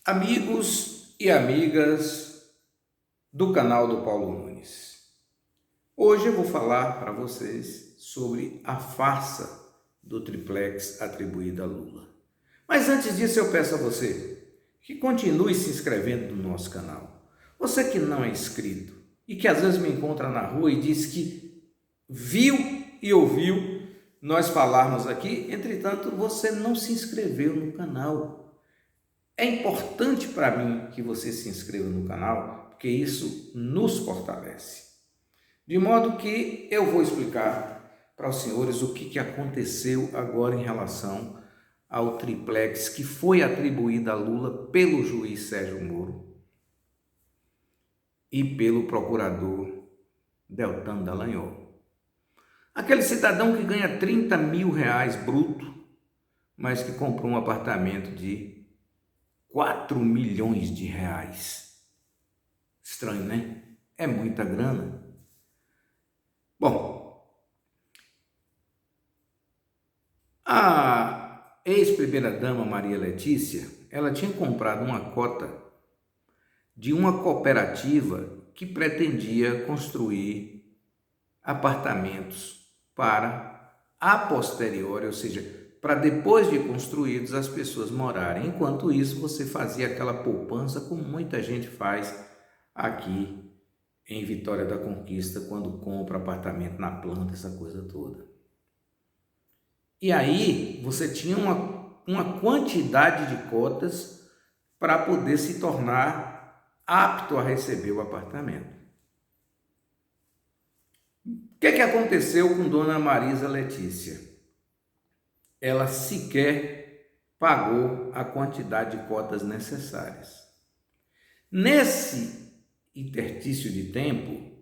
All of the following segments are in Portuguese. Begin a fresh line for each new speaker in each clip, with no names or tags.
Amigos e amigas do canal do Paulo Nunes. Hoje eu vou falar para vocês sobre a farsa do triplex atribuída a Lula. Mas antes disso eu peço a você que continue se inscrevendo no nosso canal. Você que não é inscrito e que às vezes me encontra na rua e diz que viu e ouviu nós falarmos aqui, entretanto você não se inscreveu no canal. É importante para mim que você se inscreva no canal, porque isso nos fortalece. De modo que eu vou explicar para os senhores o que aconteceu agora em relação ao triplex que foi atribuído a Lula pelo juiz Sérgio Moro e pelo procurador Deltan Dallagnol. Aquele cidadão que ganha 30 mil reais bruto, mas que comprou um apartamento de 4 milhões de reais. Estranho, né? É muita grana. Bom, a ex-primeira-dama Maria Letícia, ela tinha comprado uma cota de uma cooperativa que pretendia construir apartamentos para a posteriori, ou seja, para depois de construídos as pessoas morarem. Enquanto isso, você fazia aquela poupança como muita gente faz aqui em Vitória da Conquista, quando compra apartamento na planta, essa coisa toda. E aí você tinha uma quantidade de cotas para poder se tornar apto a receber o apartamento. O que aconteceu com Dona Marisa Letícia? Ela sequer pagou a quantidade de cotas necessárias. Nesse interstício de tempo,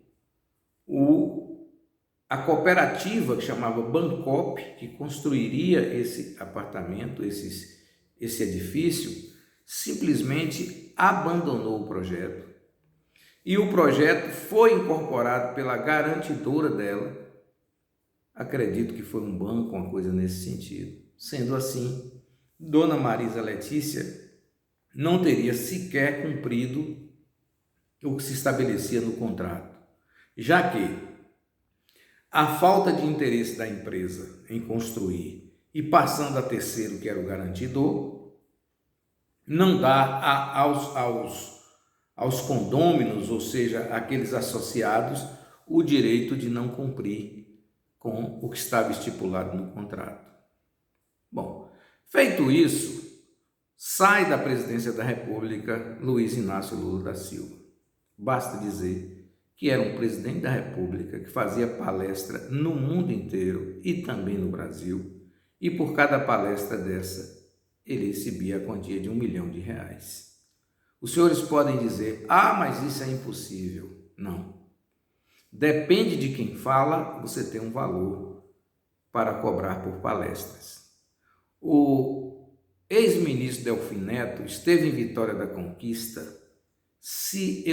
a cooperativa que chamava Bancop, que construiria esse apartamento, esse edifício, simplesmente abandonou o projeto. E o projeto foi incorporado pela garantidora dela. Acredito que foi um banco, uma coisa nesse sentido. Sendo assim, Dona Marisa Letícia não teria sequer cumprido o que se estabelecia no contrato, já que a falta de interesse da empresa em construir e passando a terceiro, que era o garantidor, não dá aos condôminos, ou seja, aqueles associados, o direito de não cumprir com o que estava estipulado no contrato. Bom, feito isso, sai da presidência da República Luiz Inácio Lula da Silva. Basta dizer que era um presidente da República que fazia palestra no mundo inteiro e também no Brasil, e por cada palestra dessa, ele recebia a quantia de R$1 milhão. Os senhores podem dizer, mas isso é impossível. Não. Depende de quem fala, você tem um valor para cobrar por palestras. O ex-ministro Delfim Neto esteve em Vitória da Conquista, se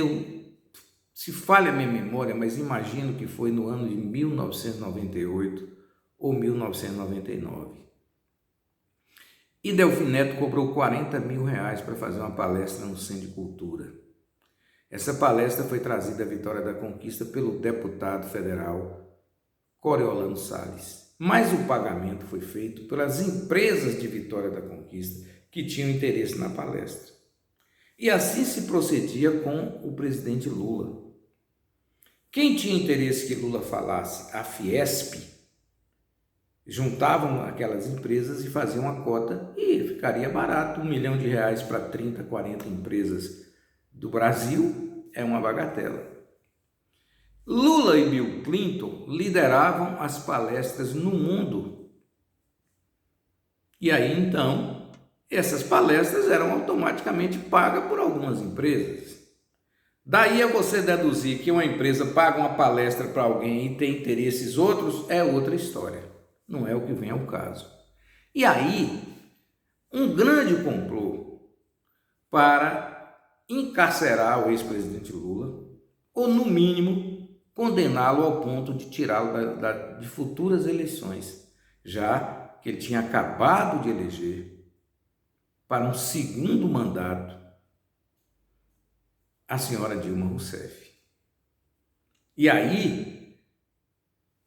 falha a minha memória, mas imagino que foi no ano de 1998 ou 1999. E Delfim Neto cobrou R$40 mil para fazer uma palestra no Centro de Cultura. Essa palestra foi trazida à Vitória da Conquista pelo deputado federal Coriolano Salles. Mas o pagamento foi feito pelas empresas de Vitória da Conquista que tinham interesse na palestra. E assim se procedia com o presidente Lula. Quem tinha interesse que Lula falasse, a Fiesp, juntavam aquelas empresas e faziam uma cota e ficaria barato. R$1 milhão para 30, 40 empresas do Brasil é uma bagatela. Lula e Bill Clinton lideravam as palestras no mundo. E aí, então, essas palestras eram automaticamente pagas por algumas empresas. Daí a você deduzir que uma empresa paga uma palestra para alguém e tem interesses outros, é outra história. Não é o que vem ao caso. E aí, um grande complô para encarcerar o ex-presidente Lula, ou no mínimo condená-lo ao ponto de tirá-lo de futuras eleições, já que ele tinha acabado de eleger para um segundo mandato a senhora Dilma Rousseff. E aí,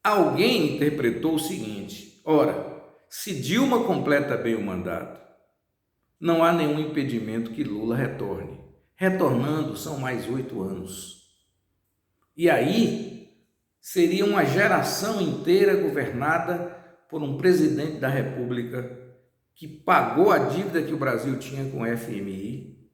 alguém interpretou o seguinte: ora, se Dilma completa bem o mandato, não há nenhum impedimento que Lula retorne. Retornando, são mais 8 anos. E aí, seria uma geração inteira governada por um presidente da República que pagou a dívida que o Brasil tinha com o FMI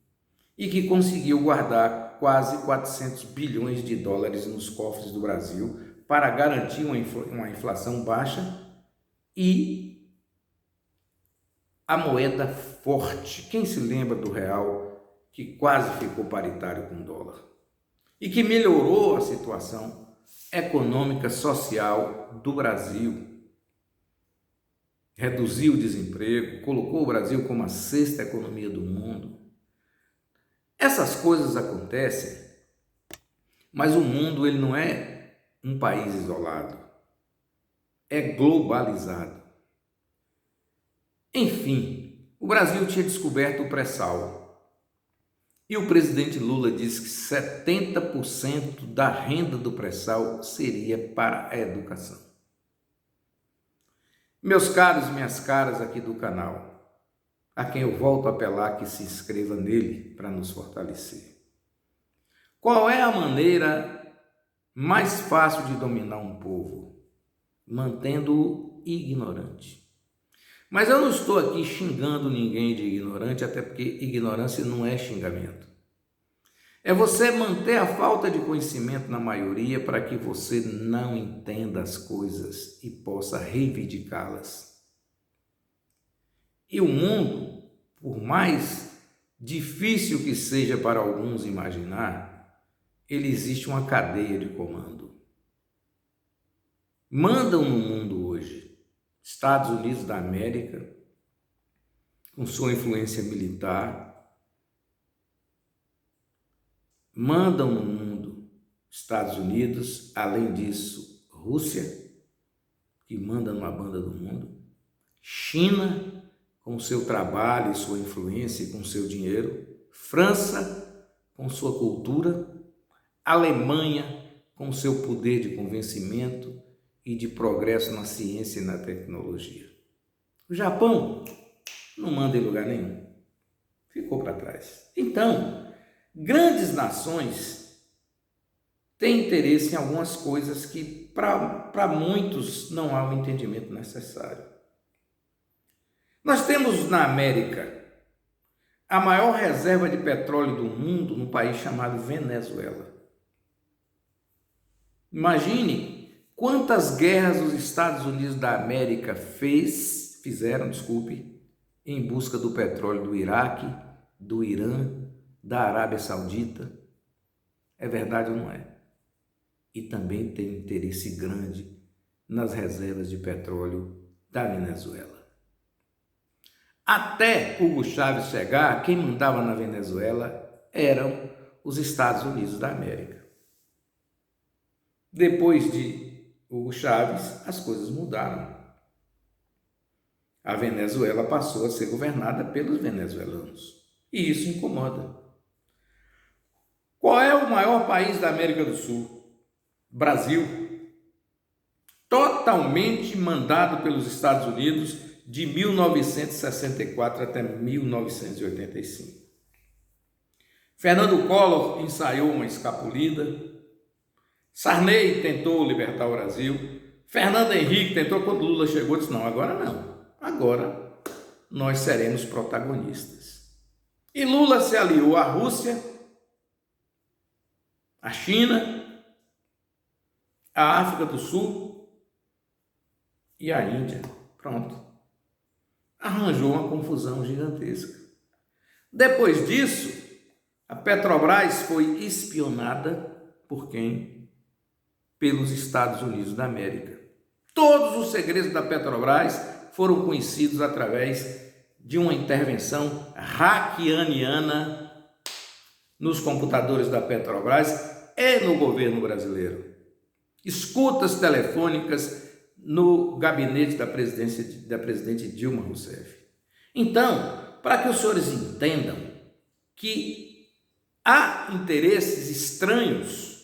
e que conseguiu guardar quase 400 bilhões de dólares nos cofres do Brasil para garantir uma inflação baixa e a moeda forte. Quem se lembra do real que quase ficou paritário com o dólar e que melhorou a situação econômica, social do Brasil? Reduziu o desemprego, colocou o Brasil como a 6ª economia do mundo. Essas coisas acontecem, mas o mundo ele não é um país isolado, é globalizado. Enfim, o Brasil tinha descoberto o pré-sal e o presidente Lula disse que 70% da renda do pré-sal seria para a educação. Meus caros e minhas caras aqui do canal, a quem eu volto a apelar que se inscreva nele para nos fortalecer. Qual é a maneira mais fácil de dominar um povo? Mantendo-o ignorante. Mas eu não estou aqui xingando ninguém de ignorante, até porque ignorância não é xingamento. É você manter a falta de conhecimento na maioria para que você não entenda as coisas e possa reivindicá-las. E o mundo, por mais difícil que seja para alguns imaginar, ele existe uma cadeia de comando. Mandam no mundo hoje Estados Unidos da América, com sua influência militar, mandam no mundo Estados Unidos, além disso, Rússia, que manda numa banda do mundo, China, com seu trabalho e sua influência e com seu dinheiro, França, com sua cultura, Alemanha, com seu poder de convencimento e de progresso na ciência e na tecnologia. O Japão não manda em lugar nenhum, ficou para trás. Então, grandes nações têm interesse em algumas coisas que para muitos não há o entendimento necessário. Nós temos na América a maior reserva de petróleo do mundo num país chamado Venezuela. Imagine quantas guerras os Estados Unidos da América fizeram, em busca do petróleo do Iraque, do Irã, da Arábia Saudita. É verdade ou não é? E também tem um interesse grande nas reservas de petróleo da Venezuela. Até Hugo Chávez chegar, quem mandava na Venezuela eram os Estados Unidos da América. Depois de Hugo Chávez, as coisas mudaram. A Venezuela passou a ser governada pelos venezuelanos. E isso incomoda. Qual é o maior país da América do Sul? Brasil. Totalmente mandado pelos Estados Unidos de 1964 até 1985. Fernando Collor ensaiou uma escapulida. Sarney tentou libertar o Brasil. Fernando Henrique tentou, quando Lula chegou, disse: não, agora não. Agora nós seremos protagonistas. E Lula se aliou à Rússia, à China, à África do Sul e à Índia. Pronto. Arranjou uma confusão gigantesca. Depois disso, a Petrobras foi espionada por quem? Pelos Estados Unidos da América. Todos os segredos da Petrobras foram conhecidos através de uma intervenção hackeaniana nos computadores da Petrobras e no governo brasileiro. Escutas telefônicas no gabinete da presidente Dilma Rousseff. Então, para que os senhores entendam que há interesses estranhos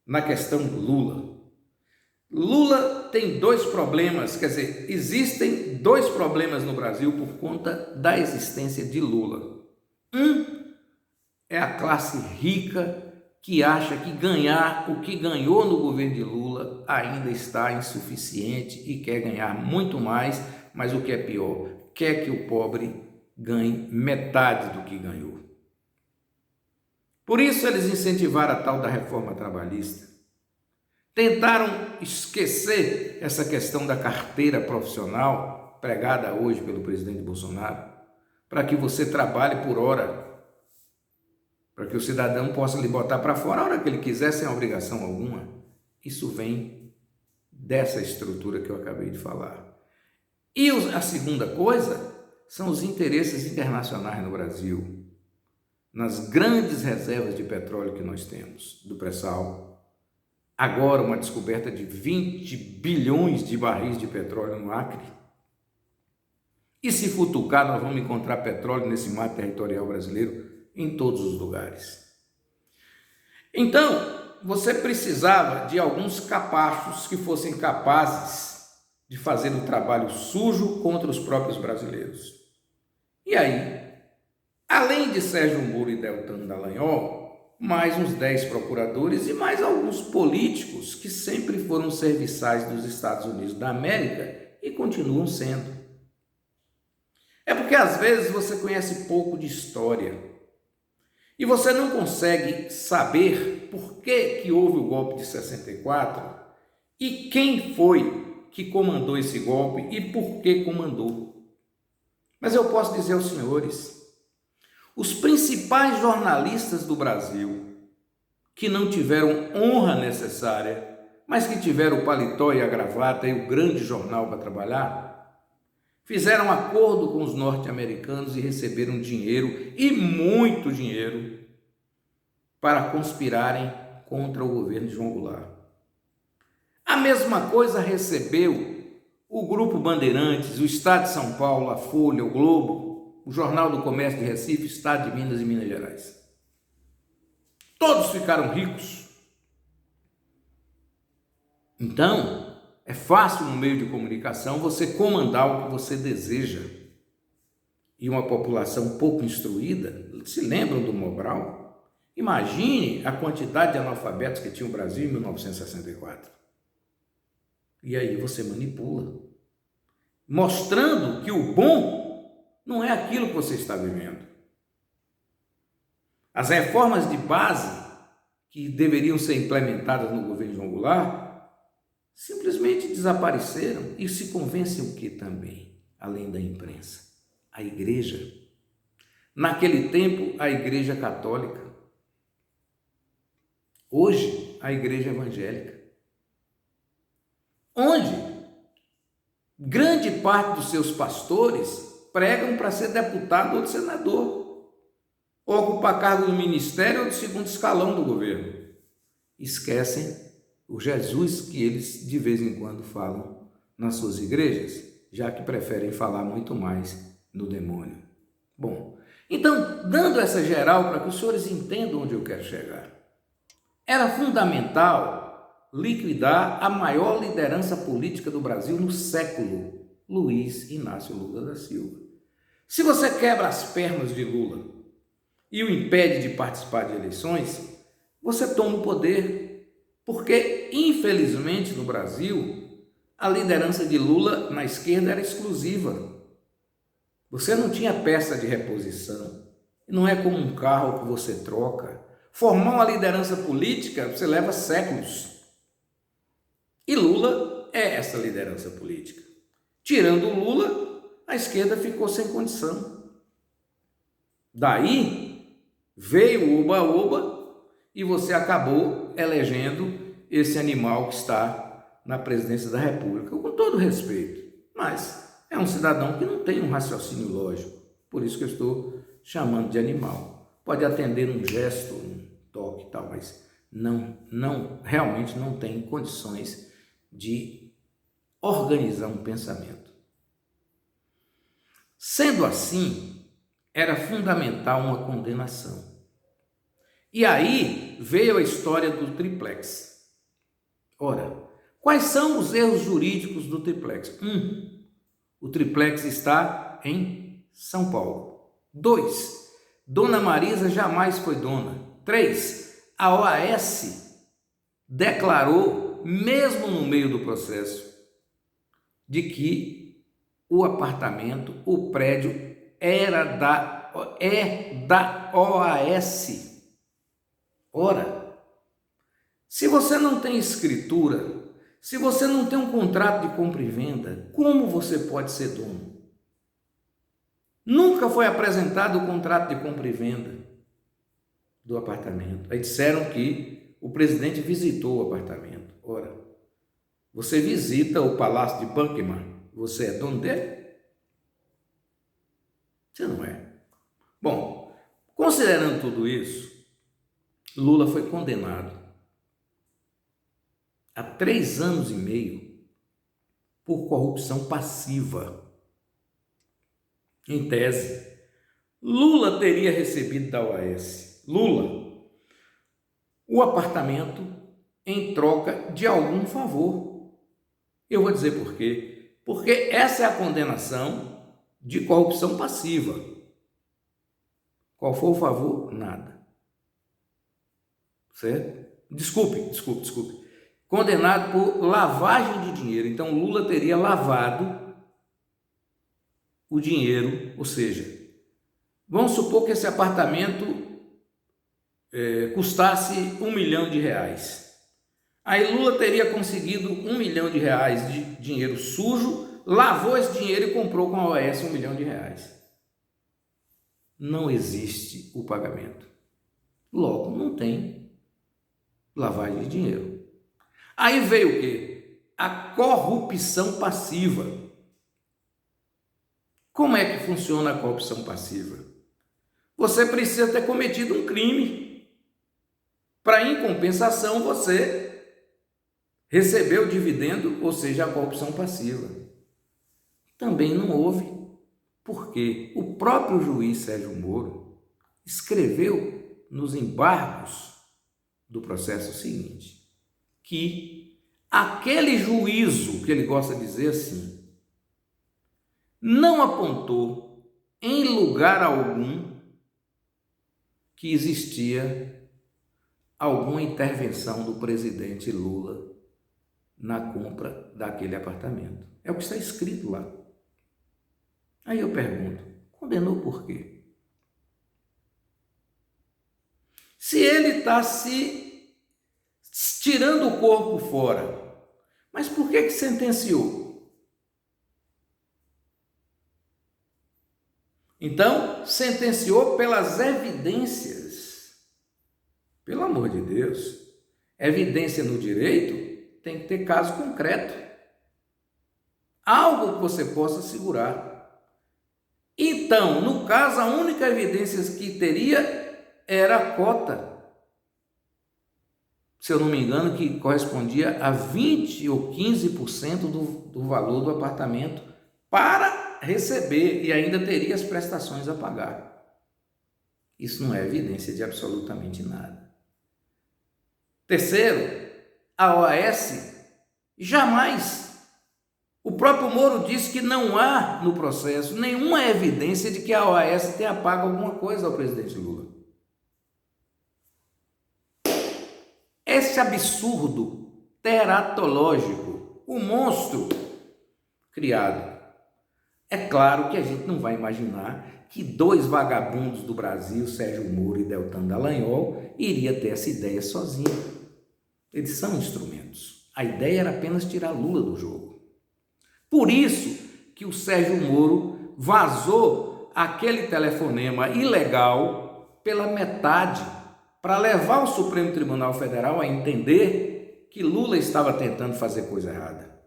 na questão do Lula. Lula tem dois problemas, quer dizer, existem dois problemas no Brasil por conta da existência de Lula. Um é a classe rica que acha que ganhar o que ganhou no governo de Lula ainda está insuficiente e quer ganhar muito mais, mas o que é pior, quer que o pobre ganhe metade do que ganhou. Por isso eles incentivaram a tal da reforma trabalhista. Tentaram esquecer essa questão da carteira profissional pregada hoje pelo presidente Bolsonaro, para que você trabalhe por hora, para que o cidadão possa lhe botar para fora a hora que ele quiser, sem obrigação alguma. Isso vem dessa estrutura que eu acabei de falar. E a segunda coisa são os interesses internacionais no Brasil, nas grandes reservas de petróleo que nós temos, do pré-sal. Agora uma descoberta de 20 bilhões de barris de petróleo no Acre. E se futucar, nós vamos encontrar petróleo nesse mar territorial brasileiro em todos os lugares. Então, você precisava de alguns capachos que fossem capazes de fazer o trabalho sujo contra os próprios brasileiros. E aí, além de Sérgio Moro e Deltan Dallagnol, mais uns 10 procuradores e mais alguns políticos que sempre foram serviçais dos Estados Unidos da América e continuam sendo. É porque às vezes você conhece pouco de história e você não consegue saber por que houve o golpe de 64 e quem foi que comandou esse golpe e por que comandou. Mas eu posso dizer aos senhores, os principais jornalistas do Brasil que não tiveram honra necessária, mas que tiveram o paletó e a gravata e o grande jornal para trabalhar, fizeram acordo com os norte-americanos e receberam dinheiro, e muito dinheiro, para conspirarem contra o governo de João Goulart. A mesma coisa recebeu o Grupo Bandeirantes, o Estado de São Paulo, a Folha, o Globo, o Jornal do Comércio de Recife, Estado de Minas e Minas Gerais. Todos ficaram ricos. Então, é fácil no meio de comunicação você comandar o que você deseja. E uma população pouco instruída, se lembram do Mobral? Imagine a quantidade de analfabetos que tinha o Brasil em 1964. E aí você manipula, mostrando que o bom não é aquilo que você está vivendo. As reformas de base que deveriam ser implementadas no governo de João Goulart simplesmente desapareceram. E se convence o que também, além da imprensa? A igreja. Naquele tempo, a igreja católica. Hoje, a igreja evangélica. Onde grande parte dos seus pastores pregam para ser deputado ou senador, ou ocupar cargo no ministério ou de segundo escalão do governo. Esquecem o Jesus que eles de vez em quando falam nas suas igrejas, já que preferem falar muito mais no demônio. Bom, então, dando essa geral para que os senhores entendam onde eu quero chegar, era fundamental liquidar a maior liderança política do Brasil no século, Luiz Inácio Lula da Silva. Se você quebra as pernas de Lula e o impede de participar de eleições, você toma o poder, porque, infelizmente, no Brasil, a liderança de Lula na esquerda era exclusiva. Você não tinha peça de reposição, não é como um carro que você troca. Formar uma liderança política, você leva séculos. E Lula é essa liderança política. Tirando o Lula, a esquerda ficou sem condição. Daí veio o oba-oba e você acabou elegendo esse animal que está na presidência da República, com todo respeito. Mas é um cidadão que não tem um raciocínio lógico, por isso que eu estou chamando de animal. Pode atender num gesto, num toque e tal, mas realmente não tem condições de organizar um pensamento. Sendo assim, era fundamental uma condenação. E aí veio a história do triplex. Ora, quais são os erros jurídicos do triplex? 1. O triplex está em São Paulo. 2. Dona Marisa jamais foi dona. 3. A OAS declarou, mesmo no meio do processo, de que o apartamento, o prédio é da OAS. Ora, se você não tem escritura, se você não tem um contrato de compra e venda, como você pode ser dono? Nunca foi apresentado o contrato de compra e venda do apartamento. Aí disseram que o presidente visitou o apartamento. Ora, você visita o Palácio de Buckingham, você é dono dele? Você não é. Bom, considerando tudo isso, Lula foi condenado a 3 anos e meio por corrupção passiva. Em tese, Lula teria recebido da OAS, o apartamento em troca de algum favor. Eu vou dizer por quê. Porque essa é a condenação de corrupção passiva. Qual foi o favor? Nada. Certo? Desculpe. Condenado por lavagem de dinheiro. Então, Lula teria lavado o dinheiro, ou seja, vamos supor que esse apartamento custasse R$1 milhão. Aí Lula teria conseguido R$1 milhão de dinheiro sujo, lavou esse dinheiro e comprou com a OAS R$1 milhão. Não existe o pagamento. Logo, não tem lavagem de dinheiro. Aí veio o quê? A corrupção passiva. Como é que funciona a corrupção passiva? Você precisa ter cometido um crime para, em compensação, você receber o dividendo, ou seja, a corrupção passiva. Também não houve, porque o próprio juiz Sérgio Moro escreveu nos embargos do processo seguinte, que aquele juízo, que ele gosta de dizer assim, não apontou em lugar algum que existia alguma intervenção do presidente Lula na compra daquele apartamento. É o que está escrito lá. Aí eu pergunto, condenou por quê? Se ele está se tirando o corpo fora, mas por que sentenciou? Então, sentenciou pelas evidências. Pelo amor de Deus, evidência no direito tem que ter caso concreto. Algo que você possa segurar. Então, no caso, a única evidência que teria era a cota, se eu não me engano, que correspondia a 20 ou 15% do valor do apartamento para receber e ainda teria as prestações a pagar. Isso não é evidência de absolutamente nada. Terceiro, a OAS jamais. O próprio Moro disse que não há no processo nenhuma evidência de que a OAS tenha pago alguma coisa ao presidente Lula. Esse absurdo teratológico, o monstro criado. É claro que a gente não vai imaginar que 2 vagabundos do Brasil, Sérgio Moro e Deltan Dallagnol, iria ter essa ideia sozinho. Eles são instrumentos. A ideia era apenas tirar Lula do jogo. Por isso que o Sérgio Moro vazou aquele telefonema ilegal pela metade para levar o Supremo Tribunal Federal a entender que Lula estava tentando fazer coisa errada.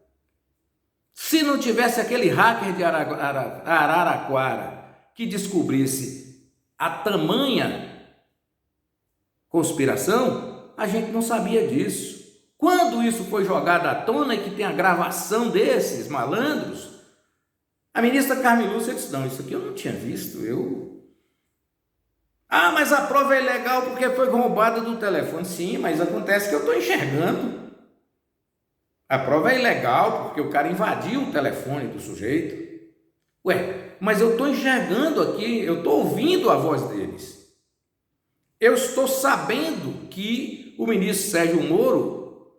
Se não tivesse aquele hacker de Araraquara que descobrisse a tamanha conspiração, a gente não sabia disso. Quando isso foi jogado à tona e que tem a gravação desses malandros, a ministra Carmen Lúcia disse, não, isso aqui eu não tinha visto, mas Mas a prova é ilegal porque foi roubada do telefone. Sim, mas acontece que eu estou enxergando. A prova é ilegal porque o cara invadiu o telefone do sujeito. Ué, mas eu estou enxergando aqui, eu estou ouvindo a voz deles. Eu estou sabendo que o ministro Sérgio Moro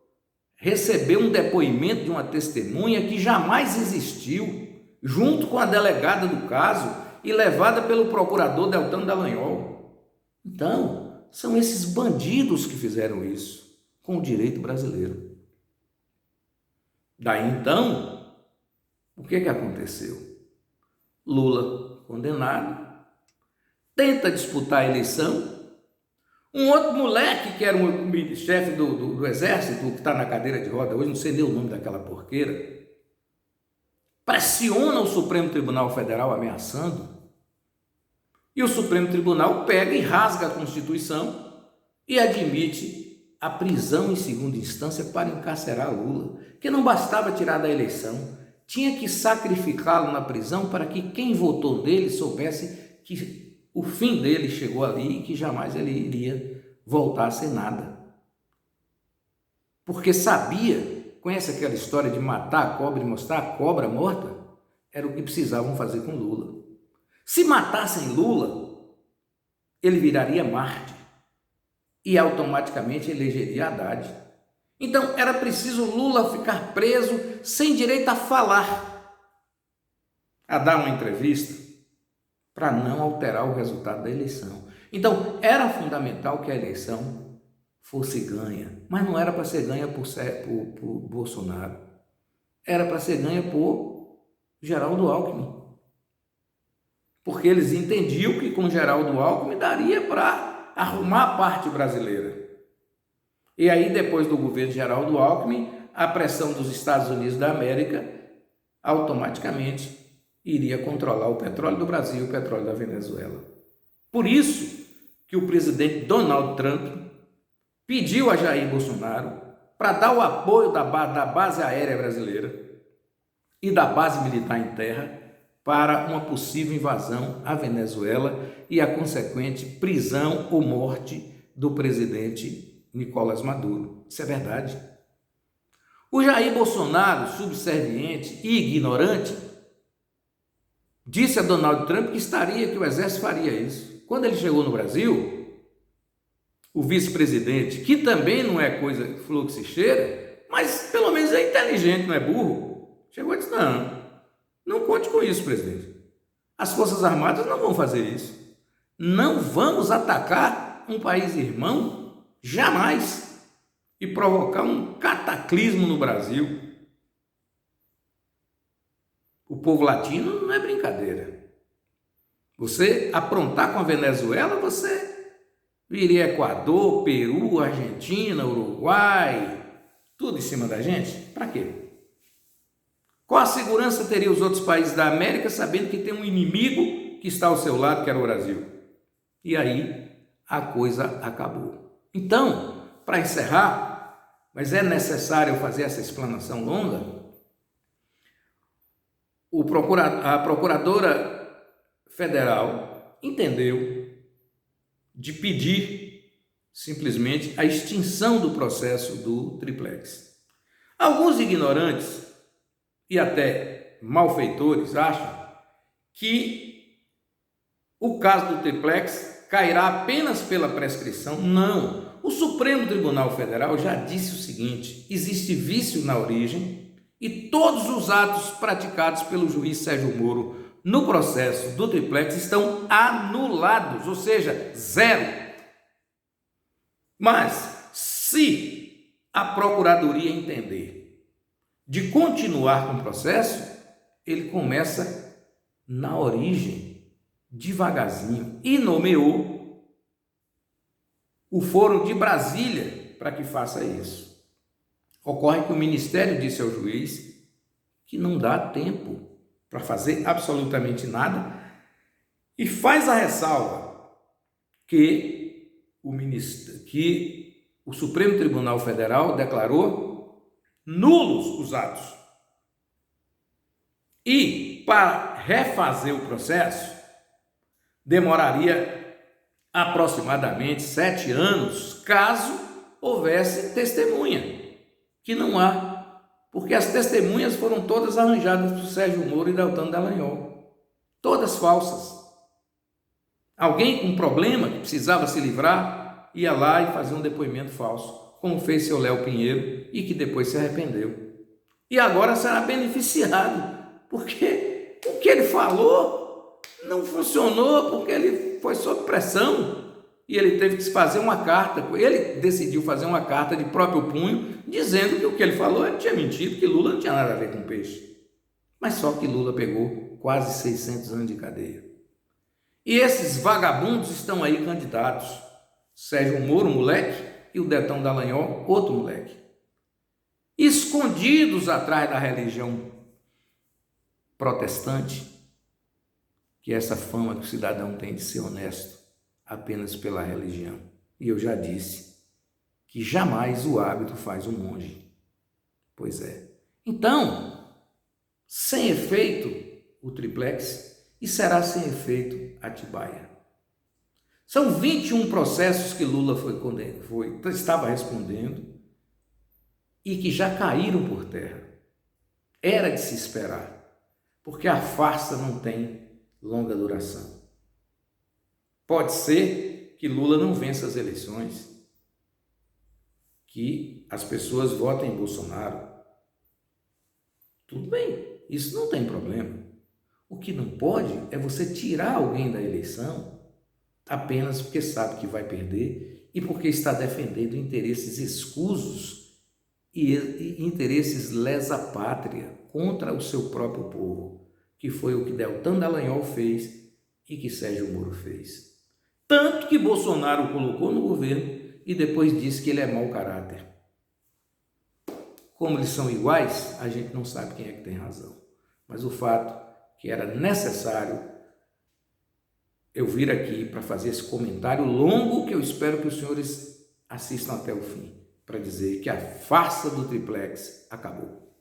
recebeu um depoimento de uma testemunha que jamais existiu, junto com a delegada do caso e levada pelo procurador Deltan Dallagnol. Então, são esses bandidos que fizeram isso com o direito brasileiro. Daí então, o que aconteceu? Lula condenado, tenta disputar a eleição. Um outro moleque, que era um chefe do exército, que está na cadeira de roda hoje, não sei nem o nome daquela porqueira, pressiona o Supremo Tribunal Federal ameaçando, e o Supremo Tribunal pega e rasga a Constituição e admite a prisão em segunda instância para encarcerar Lula, que não bastava tirar da eleição, tinha que sacrificá-lo na prisão para que quem votou nele soubesse que o fim dele chegou ali e que jamais ele iria voltar a ser nada. Porque sabia, conhece aquela história de matar a cobra e mostrar a cobra morta? Era o que precisavam fazer com Lula. Se matassem Lula, ele viraria Marte e automaticamente elegeria Haddad. Então era preciso Lula ficar preso sem direito a falar, a dar uma entrevista, para não alterar o resultado da eleição. Então, era fundamental que a eleição fosse ganha, mas não era para ser ganha por Bolsonaro. Era para ser ganha por Geraldo Alckmin. Porque eles entendiam que com Geraldo Alckmin daria para arrumar a parte brasileira. E aí, depois do governo de Geraldo Alckmin, a pressão dos Estados Unidos da América automaticamente iria controlar o petróleo do Brasil e o petróleo da Venezuela. Por isso que o presidente Donald Trump pediu a Jair Bolsonaro para dar o apoio da base aérea brasileira e da base militar em terra para uma possível invasão à Venezuela e a consequente prisão ou morte do presidente Nicolás Maduro. Isso é verdade. O Jair Bolsonaro, subserviente e ignorante, disse a Donald Trump que o exército faria isso. Quando ele chegou no Brasil, o vice-presidente, que também não é coisa flor que se cheira, mas pelo menos é inteligente, não é burro, chegou e disse: não conte com isso, presidente. As Forças Armadas não vão fazer isso. Não vamos atacar um país irmão, jamais, e provocar um cataclismo no Brasil. O povo latino não é brincadeira. Você aprontar com a Venezuela, você viria Equador, Peru, Argentina, Uruguai, tudo em cima da gente? Para quê? Qual a segurança teria os outros países da América sabendo que tem um inimigo que está ao seu lado, que era o Brasil? E aí a coisa acabou. Então, para encerrar, mas é necessário fazer essa explanação longa, a procuradora federal entendeu de pedir simplesmente a extinção do processo do triplex. Alguns ignorantes e até malfeitores acham que o caso do triplex cairá apenas pela prescrição. Não! O Supremo Tribunal Federal já disse o seguinte: existe vício na origem e todos os atos praticados pelo juiz Sérgio Moro no processo do triplex estão anulados, ou seja, zero. Mas, se a Procuradoria entender de continuar com o processo, ele começa na origem, devagarzinho, e nomeou o Foro de Brasília para que faça isso. Ocorre que o Ministério disse ao juiz que não dá tempo para fazer absolutamente nada e faz a ressalva que o Supremo Tribunal Federal declarou nulos os atos. E para refazer o processo demoraria aproximadamente 7 anos, caso houvesse testemunha, que não há, porque as testemunhas foram todas arranjadas por Sérgio Moro e Deltan Dallagnol, todas falsas. Alguém com problema que precisava se livrar ia lá e fazia um depoimento falso, como fez seu Léo Pinheiro e que depois se arrependeu. E agora será beneficiado, porque o que ele falou não funcionou, porque ele foi sob pressão e ele teve que fazer uma carta. Ele decidiu fazer uma carta de próprio punho, dizendo que o que ele falou ele tinha mentido, que Lula não tinha nada a ver com peixe. Mas só que Lula pegou quase 600 anos de cadeia. E esses vagabundos estão aí candidatos. Sérgio Moro, moleque, e o Deltan Dallagnol, outro moleque. Escondidos atrás da religião protestante, que é essa fama que o cidadão tem de ser honesto apenas pela religião. E eu já disse que jamais o hábito faz o monge. Pois é. Então, sem efeito o triplex e será sem efeito Atibaia. São 21 processos que Lula estava respondendo e que já caíram por terra. Era de se esperar, porque a farsa não tem longa duração. Pode ser que Lula não vença as eleições, que as pessoas votem em Bolsonaro. Tudo bem, isso não tem problema. O que não pode é você tirar alguém da eleição apenas porque sabe que vai perder e porque está defendendo interesses escusos e interesses lesa-pátria contra o seu próprio povo, que foi o que Deltan Dallagnol fez e que Sérgio Moro fez. Tanto que Bolsonaro o colocou no governo e depois disse que ele é mau caráter. Como eles são iguais, a gente não sabe quem é que tem razão. Mas o fato que era necessário eu vir aqui para fazer esse comentário longo que eu espero que os senhores assistam até o fim, para dizer que a farsa do triplex acabou.